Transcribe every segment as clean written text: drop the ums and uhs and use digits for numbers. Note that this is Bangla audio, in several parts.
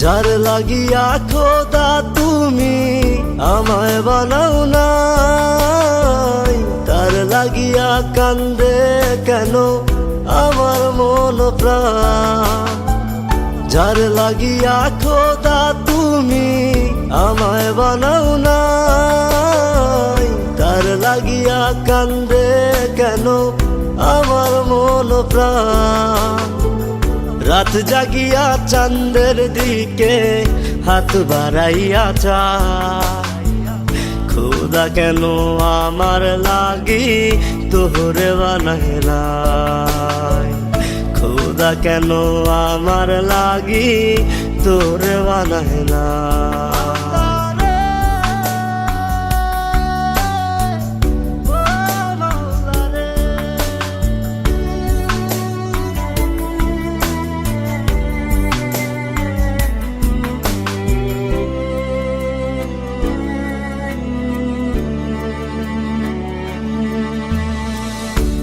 যার লাগিয়া খোদা তুমি আমায় বানাও নাই, তার লাগিয়া কান্দে কেন আমার মন প্রাণ। যার লাগিয়া খোদা তুমি আমায় বানাও নাই, তার লাগিয়া কান্দে কেন আমার মন প্রাণ। রাত জাগিয়া চাঁদের দিকে হাত বাড়াইয়া চায়, খোদা কেন আমার লাগি তোরে বানাইলাই, খোদা কেন আমার লাগি তোরে বানাইলাই।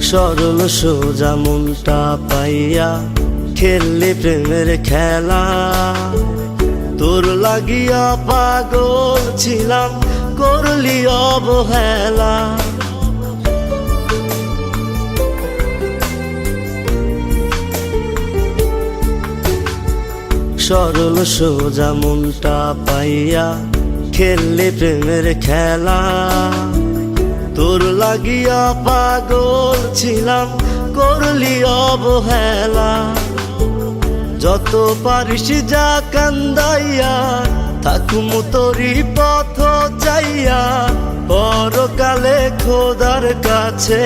সরল সোজা মনটা পাইয়া খেললি প্রেমের খেলা, তোর লাগিয়া পাগল ছিলাম করলি অবহেলা। সরল সোজা মনটা পাইয়া খেললি প্রেমের খেলা, তোর লাগিয়া পাগল ছিলাম করলি অবহেলা। যত পারিস যা কান্দাইয়া থাকুম তোরি পথ চাইয়া, পরকালে খোদার কাছে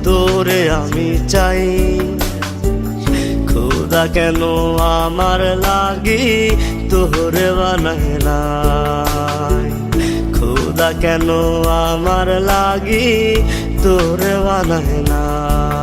তোরে আমি চাই। খোদা কেন আমার লাগি তোরে বানাইলাই, খোদা কেন আমার লাগি তোরে বানাইলাই।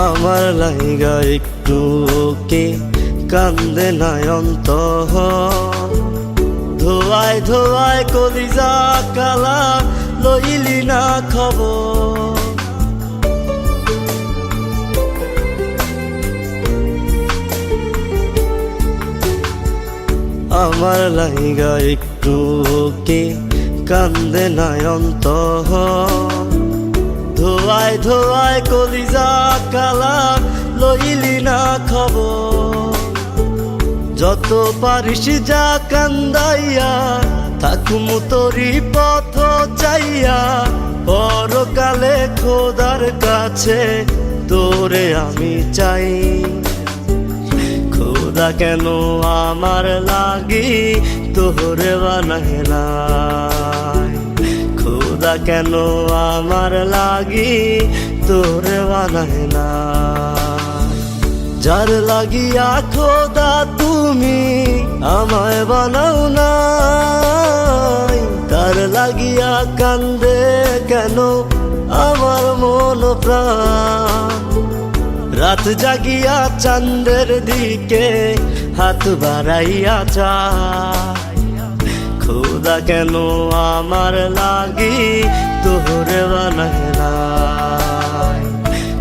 আমার লাইগা একটু কে কান্দে নয়ন্ত, ধোয়ায় ধোয়ায় কলিজা কালা লইলি না খবর। আমার লাইগা একটু কে কান্দে নয়ন্ত, ধোয়ায় ধোয়ায় কলিজা কালা লইলি না খবর। যত পারিস যা কান্দাইয়া থাকুম তোরি পথ চাইয়া, পরকালে খোদার কাছে তোরে আমি চাই। খোদা কেন আমার লাগি তোরে বানাইলাই, খোদা কেন আমার লাগি তোরে বানাইলাই। যার লাগিয়া খোদা তুমি আমায় বানাও নাই, তার লাগিয়া কান্দে কেন আমার মন প্রাণ। রাত জাগিয়া চাঁদের দিকে হাত বাড়াইয়া চায়, খোদা কেন আমার লাগি তোরে বানাইলাই,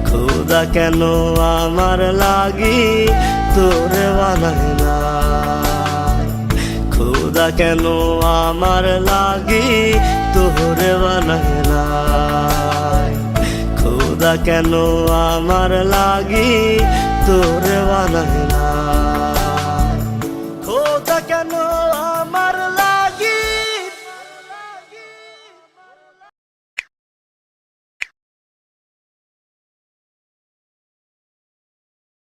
খোদা কেন আমার লাগি তোরে বানাইলাই, খোদা কেন আমার লাগি তোরে বানাইলাই, খোদা কেন আমার লাগি তোরে বানাইলাই, খোদা কেন আমার